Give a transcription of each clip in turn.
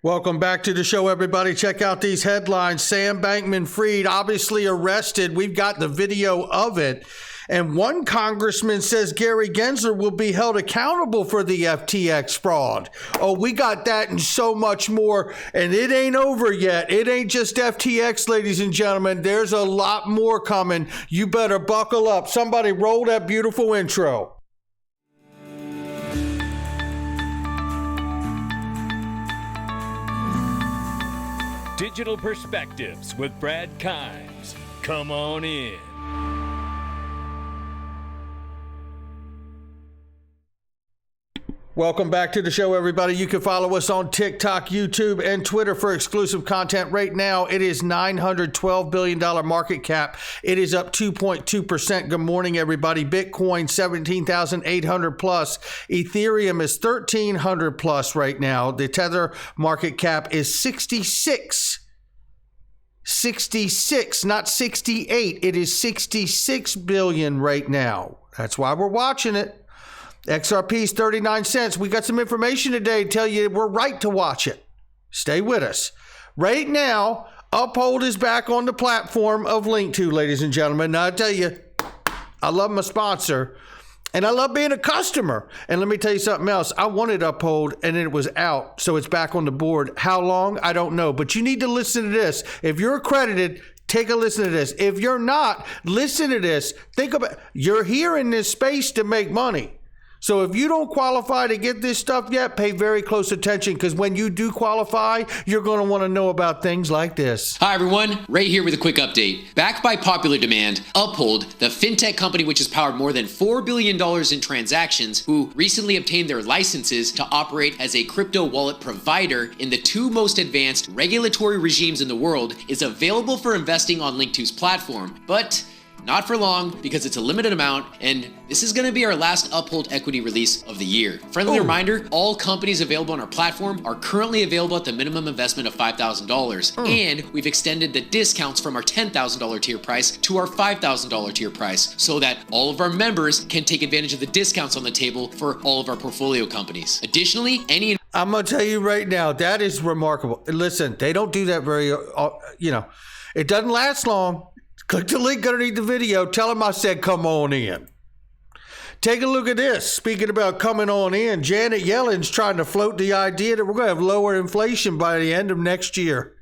Welcome back to the show, everybody. Check out these headlines. Sam Bankman-Fried obviously arrested. We've got the video of it. And one congressman says Gary Gensler will be held accountable for the FTX fraud. Oh, we got that and so much more. And it ain't over yet. It ain't just FTX, ladies and gentlemen. There's a lot more coming. You better buckle up. Somebody roll that beautiful intro. Digital Perspectives with Brad Kimes. Come on in. Welcome back to the show, everybody. You can follow us on TikTok, YouTube, and Twitter for exclusive content. Right now, it is $912 billion market cap. It is up 2.2%. Good morning, everybody. Bitcoin, 17,800 plus. Ethereum is 1,300 plus right now. The tether market cap is 66, not 68. It is 66 billion right now. That's why we're watching it. XRP is 39 cents. We got some information today to tell you we're right to watch it. Stay with us. Right now, Uphold is back on the platform of Link2, ladies and gentlemen. Now, I tell you, I love my sponsor, and I love being a customer. And let me tell you something else. I wanted Uphold, and it was out, so it's back on the board. How long? I don't know. But you need to listen to this. If you're accredited, take a listen to this. If you're not, listen to this. Think about, you're here in this space to make money. So if you don't qualify to get this stuff yet, pay very close attention, because when you do qualify, you're going to want to know about things like this. Hi, everyone. Ray here with a quick update. Backed by popular demand, Uphold, the fintech company which has powered more than $4 billion in transactions, who recently obtained their licenses to operate as a crypto wallet provider in the two most advanced regulatory regimes in the world, is available for investing on Link2's platform. But not for long, because it's a limited amount, and this is going to be our last Uphold equity release of the year. Friendly reminder, all companies available on our platform are currently available at the minimum investment of $5,000, and we've extended the discounts from our $10,000 tier price to our $5,000 tier price, so that all of our members can take advantage of the discounts on the table for all of our portfolio companies. Additionally, I'm going to tell you right now, that is remarkable. Listen, they don't do that very, it doesn't last long. Click the link underneath the video. Tell them I said come on in. Take a look at this. Speaking about coming on in, Janet Yellen's trying to float the idea that we're going to have lower inflation by the end of next year.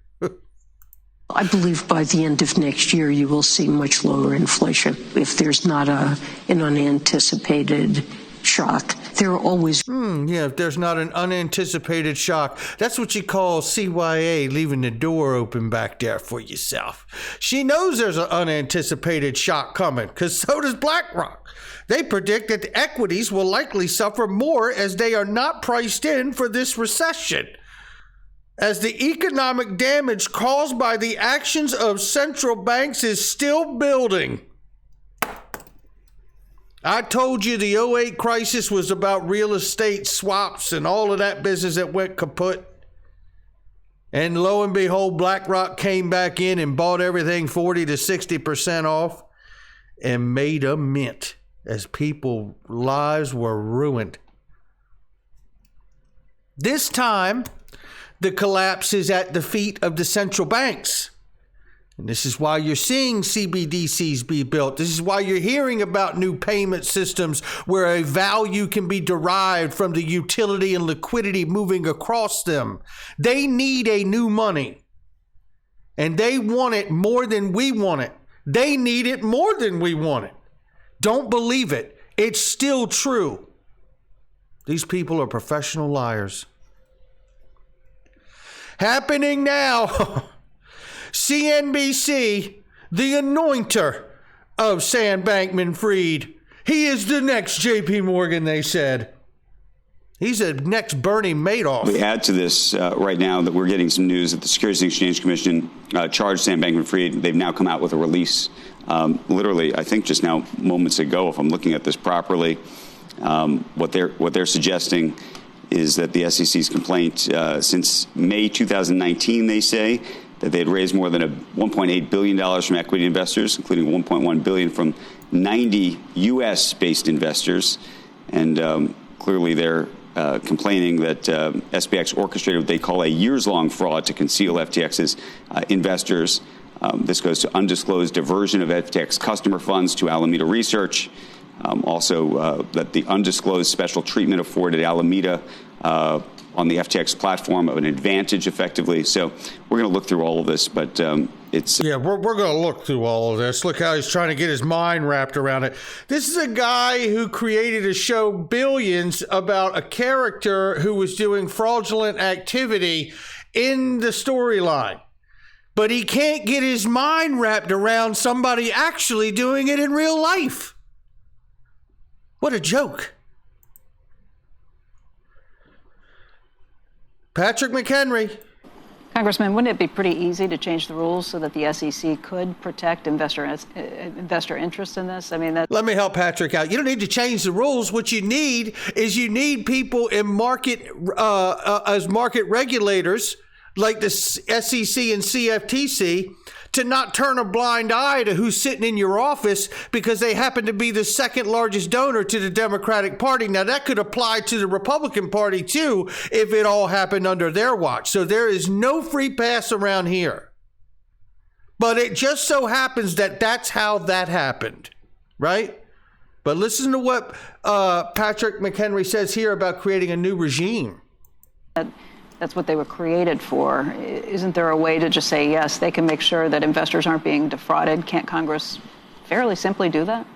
I believe by the end of next year, you will see much lower inflation if there's not an unanticipated shock. There are always... if there's not an unanticipated shock. That's what you call CYA, leaving the door open back there for yourself. She knows there's an unanticipated shock coming, because so does BlackRock. They predict that the equities will likely suffer more as they are not priced in for this recession, as the economic damage caused by the actions of central banks is still building. I told you the 2008 crisis was about real estate swaps and all of that business that went kaput. And lo and behold, BlackRock came back in and bought everything 40 to 60% off and made a mint as people's lives were ruined. This time, the collapse is at the feet of the central banks. And this is why you're seeing CBDCs be built. This is why you're hearing about new payment systems where a value can be derived from the utility and liquidity moving across them. They need a new money. And they want it more than we want it. They need it more than we want it. Don't believe it. It's still true. These people are professional liars. Happening now. CNBC, the anointer of Sam Bankman-Fried. He is the next JP Morgan, they said. He's the next Bernie Madoff. We add to this right now that we're getting some news that the Securities and Exchange Commission charged Sam Bankman-Fried. They've now come out with a release, literally, I think just now moments ago, if I'm looking at this properly. What they're suggesting is that the SEC's complaint since May 2019, they say, that they had raised more than $1.8 billion from equity investors, including $1.1 billion from 90 U.S.-based investors. And clearly they're complaining that SPX orchestrated what they call a years-long fraud to conceal FTX's investors. This goes to undisclosed diversion of FTX customer funds to Alameda Research. Also, that the undisclosed special treatment afforded Alameda on the FTX platform of an advantage, effectively. So we're going to look through all of this, but it's... Yeah, we're going to look through all of this. Look how he's trying to get his mind wrapped around it. This is a guy who created a show, Billions, about a character who was doing fraudulent activity in the storyline. But he can't get his mind wrapped around somebody actually doing it in real life. What a joke. Patrick McHenry. Congressman, wouldn't it be pretty easy to change the rules so that the SEC could protect investor interest in this? I mean, let me help Patrick out. You don't need to change the rules. What you need is people in market as market regulators like the SEC and CFTC to not turn a blind eye to who's sitting in your office because they happen to be the second largest donor to the Democratic Party. Now, that could apply to the Republican Party, too, if it all happened under their watch. So there is no free pass around here. But it just so happens that that's how that happened, right? But listen to what Patrick McHenry says here about creating a new regime. That's what they were created for. Isn't there a way to just say, yes, they can make sure that investors aren't being defrauded? Can't Congress fairly simply do that?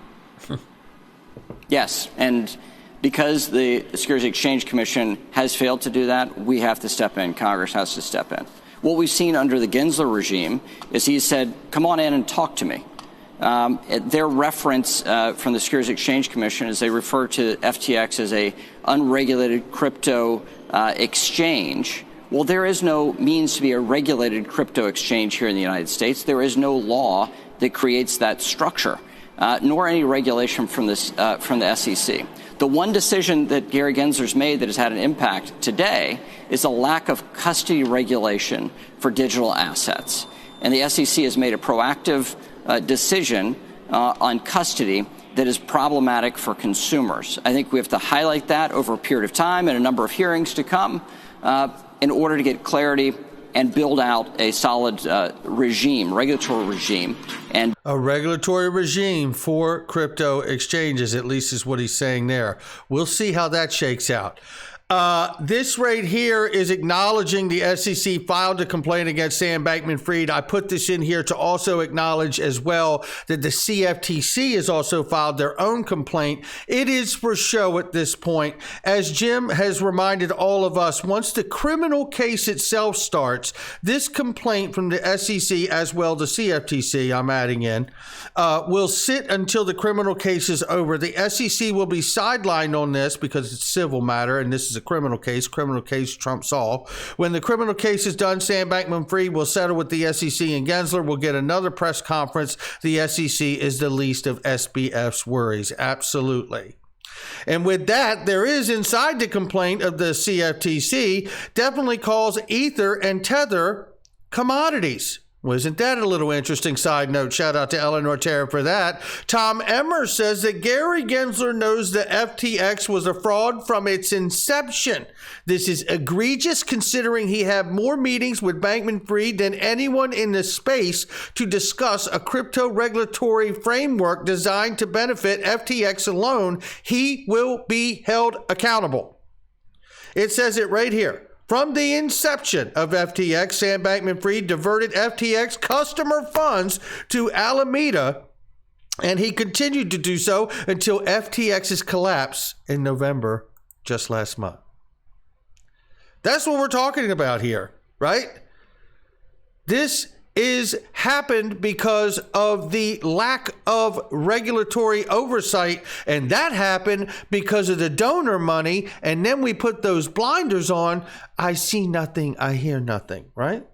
Yes, and because the Securities Exchange Commission has failed to do that, we have to step in. Congress has to step in. What we've seen under the Gensler regime is he said, come on in and talk to me. Their reference from the Securities Exchange Commission is they refer to FTX as a unregulated crypto exchange. Well, there is no means to be a regulated crypto exchange here in the United States. There is no law that creates that structure, nor any regulation from the SEC. The one decision that Gary Gensler's made that has had an impact today is a lack of custody regulation for digital assets. And the SEC has made a proactive decision on custody that is problematic for consumers. I think we have to highlight that over a period of time and a number of hearings to come in order to get clarity and build out a solid regulatory regime. And a regulatory regime for crypto exchanges, at least is what he's saying there. We'll see how that shakes out. This right here is acknowledging the SEC filed a complaint against Sam Bankman-Fried. I put this in here to also acknowledge as well that the CFTC has also filed their own complaint. It is for show at this point. As Jim has reminded all of us, once the criminal case itself starts, this complaint from the SEC as well the CFTC, I'm adding in, will sit until the criminal case is over. The SEC will be sidelined on this because it's a civil matter and this is a criminal case trumps all. When the criminal case is done, Sam Bankman-Fried will settle with the SEC and Gensler will get another press conference. The SEC is the least of SBF's worries. Absolutely. And with that, there is inside the complaint of the CFTC definitely calls Ether and Tether commodities. Wasn't that a little interesting side note? Shout out to Eleanor Terra for that. Tom Emmer says that Gary Gensler knows that FTX was a fraud from its inception. This is egregious considering he had more meetings with Bankman-Fried than anyone in the space to discuss a crypto regulatory framework designed to benefit FTX alone. He will be held accountable. It says it right here. From the inception of FTX, Sam Bankman-Fried diverted FTX customer funds to Alameda, and he continued to do so until FTX's collapse in November just last month. That's what we're talking about here, right? This is happened because of the lack of regulatory oversight, and that happened because of the donor money, and then we put those blinders on. I see nothing, I hear nothing, right?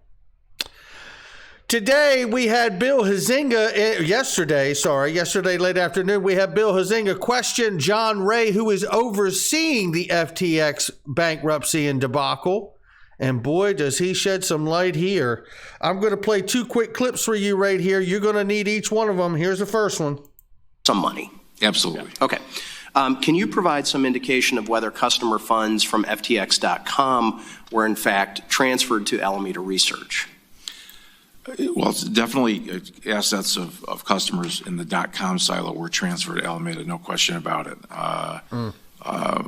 Today we had Bill Huizenga, yesterday late afternoon, we had Bill Huizenga question John Ray, who is overseeing the FTX bankruptcy and debacle. And boy, does he shed some light here. I'm going to play two quick clips for you right here. You're going to need each one of them. Here's the first one. Some money. Absolutely. Okay. Can you provide some indication of whether customer funds from FTX.com were in fact transferred to Alameda Research? Well, it's definitely assets of customers in the .com silo were transferred to Alameda, no question about it.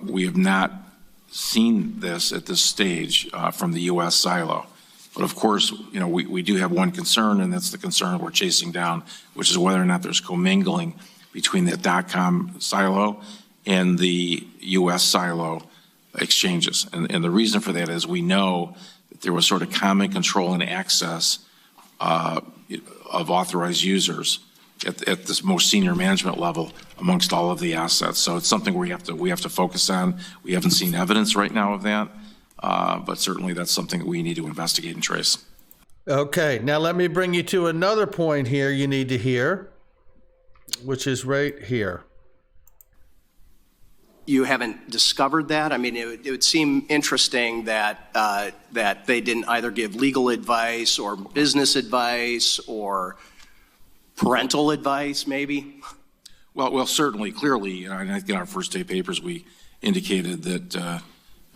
We have not seen this at this stage from the U.S. silo. But of course, you know, we do have one concern, and that's the concern we're chasing down, which is whether or not there's commingling between the .com silo and the U.S. silo exchanges. And the reason for that is we know that there was sort of common control and access of authorized users at this most senior management level amongst all of the assets. So it's something we have to focus on. We haven't seen evidence right now of that, but certainly that's something that we need to investigate and trace. Okay, now let me bring you to another point here you need to hear, which is right here. You haven't discovered that? I mean, it would seem interesting that that they didn't either give legal advice or business advice or parental advice, maybe? Well, certainly, clearly, and I think in our first day papers we indicated that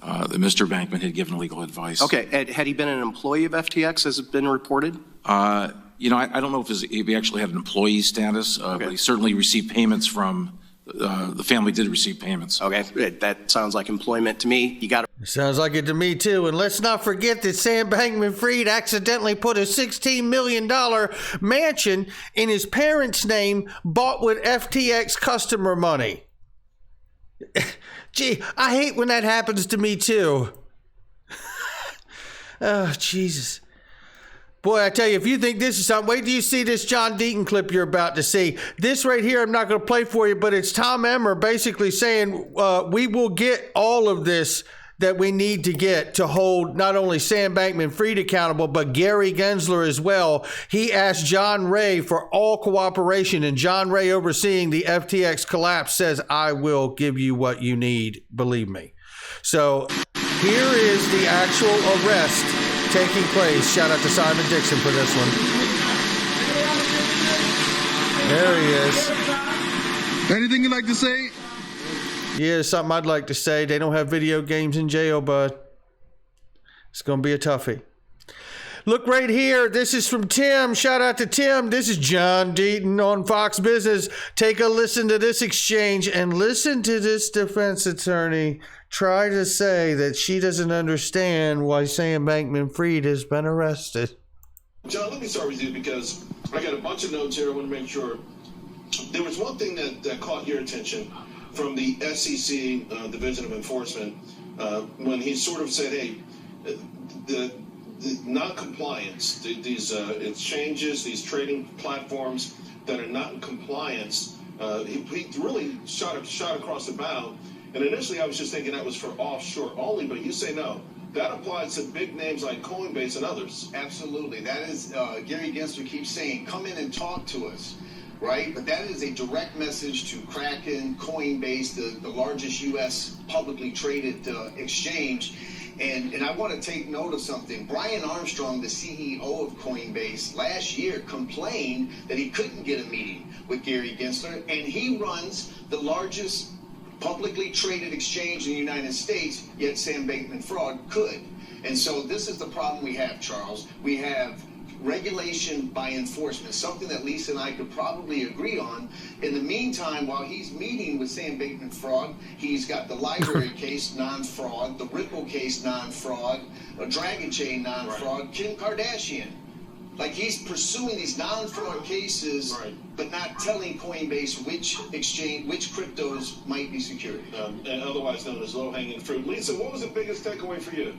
Mr. Bankman had given legal advice. Okay, had he been an employee of FTX, as it's been reported? You know, I don't know if he actually had an employee status, but he certainly received payments from. The family did receive payments. Okay, that sounds like employment to me. You got to. Sounds like it to me too. And let's not forget that Sam Bankman-Fried accidentally put a $16 million mansion in his parents' name, bought with FTX customer money. Gee, I hate when that happens to me too. Oh, Jesus. Boy, I tell you, if you think this is something, wait till you see this John Deaton clip you're about to see. This right here, I'm not going to play for you, but it's Tom Emmer basically saying we will get all of this that we need to get to hold not only Sam Bankman-Fried accountable, but Gary Gensler as well. He asked John Ray for all cooperation, and John Ray, overseeing the FTX collapse, says, I will give you what you need, believe me. So here is the actual arrest taking place. Shout out to Simon Dixon for this one. There he is. Anything you'd like to say? Yeah, something I'd like to say. They don't have video games in jail, bud. It's going to be a toughie. Look right here. This is from Tim. Shout out to Tim. This is John Deaton on Fox Business. Take a listen to this exchange and listen to this defense attorney try to say that she doesn't understand why Sam Bankman-Fried has been arrested. John, let me start with you because I got a bunch of notes here. I want to make sure. There was one thing that caught your attention from the SEC Division of Enforcement when he sort of said, hey, the non-compliance, these exchanges, these trading platforms that are not in compliance, he really shot across the bow. And initially I was just thinking that was for offshore only, but you say no. That applies to big names like Coinbase and others. Absolutely. That is, Gary Gensler keeps saying, come in and talk to us, right? But that is a direct message to Kraken, Coinbase, the largest U.S. publicly traded exchange. And I want to take note of something. Brian Armstrong, the CEO of Coinbase, last year complained that he couldn't get a meeting with Gary Gensler, and he runs the largest publicly traded exchange in the United States, yet Sam Bankman-Fried could. And so this is the problem we have, Charles. We have regulation by enforcement, something that Lisa and I could probably agree on. In the meantime, while he's meeting with Sam Bankman-Fried, he's got the library case, non-fraud, the Ripple case, non-fraud, a Dragon Chain, non-fraud, Kim Kardashian. Like, he's pursuing these non-fraud cases, but not telling Coinbase which exchange, which cryptos might be secured. And otherwise known as low-hanging fruit. Lisa, what was the biggest takeaway for you?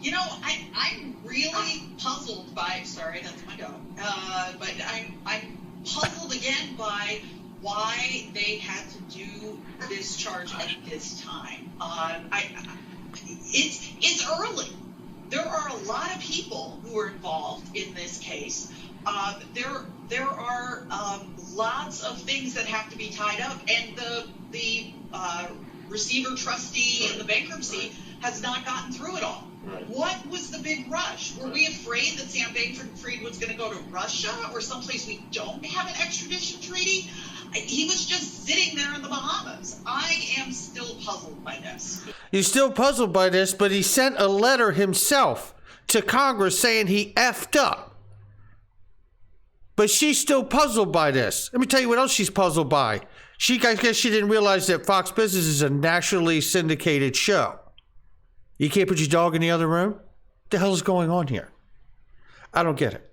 You know, I'm really puzzled by, sorry, that's my dog, but I'm puzzled again by why they had to do this charge at this time. It's early. There are a lot of people who are involved in this case. There are lots of things that have to be tied up, and the receiver trustee in the bankruptcy has not gotten through it all. What was the big rush? Were we afraid that Sam Bankman-Fried was going to go to Russia or someplace we don't have an extradition treaty? He was just sitting there in the Bahamas. I am still puzzled by this. He's still puzzled by this, but he sent a letter himself to Congress saying he effed up. But she's still puzzled by this. Let me tell you what else she's puzzled by. I guess she didn't realize that Fox Business is a nationally syndicated show. You can't put your dog in the other room? What the hell is going on here? I don't get it.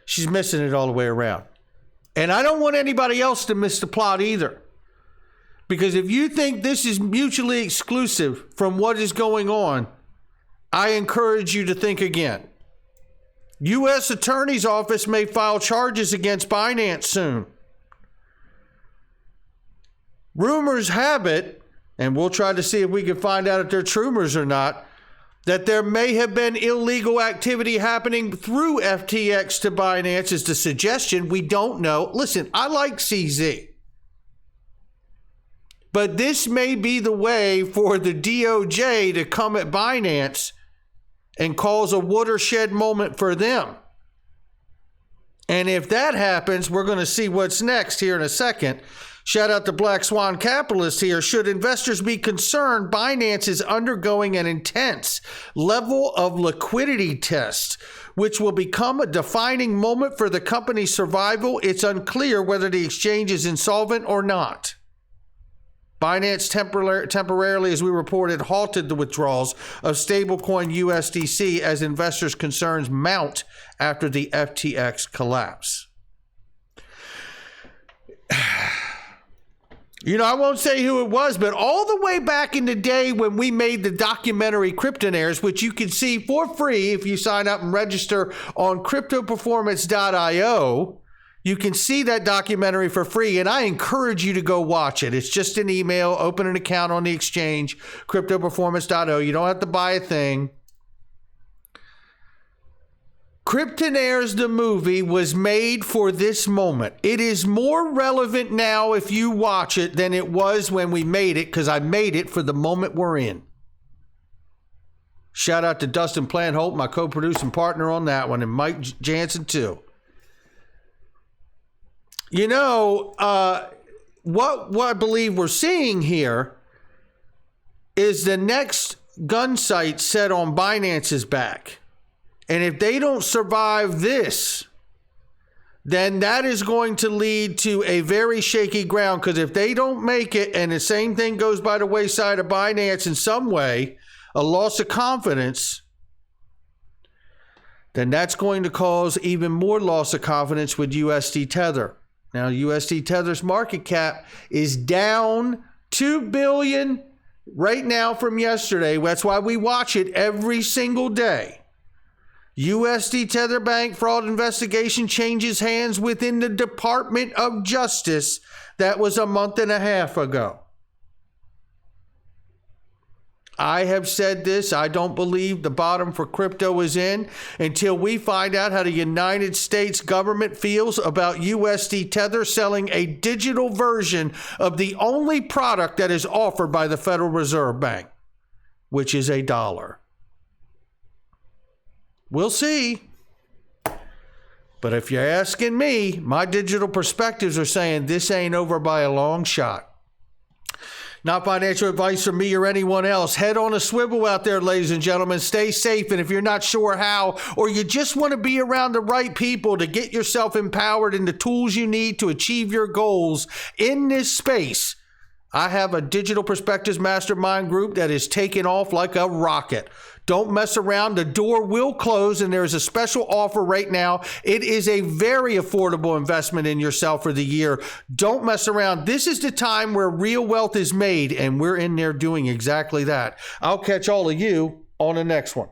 She's missing it all the way around. And I don't want anybody else to miss the plot either. Because if you think this is mutually exclusive from what is going on, I encourage you to think again. U.S. Attorney's Office may file charges against Binance soon. Rumors have it, and we'll try to see if we can find out if they're true rumors or not, that there may have been illegal activity happening through FTX to Binance is the suggestion. We don't know. Listen, I like CZ. But this may be the way for the DOJ to come at Binance and cause a watershed moment for them. And if that happens, we're going to see what's next here in a second. Shout out to Black Swan Capitalist here. Should investors be concerned? Binance is undergoing an intense level of liquidity test, which will become a defining moment for the company's survival. It's unclear whether the exchange is insolvent or not. Binance temporarily, as we reported, halted the withdrawals of stablecoin USDC as investors' concerns mount after the FTX collapse. You know, I won't say who it was, but all the way back in the day when we made the documentary Cryptonaires, which you can see for free if you sign up and register on cryptoperformance.io, you can see that documentary for free, and I encourage you to go watch it. It's just an email, open an account on the exchange, cryptoperformance.io. You don't have to buy a thing. Cryptonaires, the movie, was made for this moment. It is more relevant now if you watch it than it was when we made it, because I made it for the moment we're in. Shout out to Dustin Planholt, my co-producing partner on that one, and Mike Jansen too. You know, what I believe we're seeing here is the next gun sight set on Binance's back. And if they don't survive this, then that is going to lead to a very shaky ground. Because if they don't make it and the same thing goes by the wayside of Binance in some way, a loss of confidence, then that's going to cause even more loss of confidence with USD Tether. Now, USD Tether's market cap is down $2 billion right now from yesterday. That's why we watch it every single day. USD Tether Bank fraud investigation changes hands within the Department of Justice. That was a month and a half ago. I have said this. I don't believe the bottom for crypto is in until we find out how the United States government feels about USD Tether selling a digital version of the only product that is offered by the Federal Reserve Bank, which is $1. We'll see. But if you're asking me, my digital perspectives are saying this ain't over by a long shot. Not financial advice from me or anyone else. Head on a swivel out there, ladies and gentlemen. Stay safe. And if you're not sure how, or you just want to be around the right people to get yourself empowered and the tools you need to achieve your goals in this space, I have a Digital Perspectives Mastermind group that is taking off like a rocket. Don't mess around. The door will close, and there's a special offer right now. It is a very affordable investment in yourself for the year. Don't mess around. This is the time where real wealth is made, and we're in there doing exactly that. I'll catch all of you on the next one.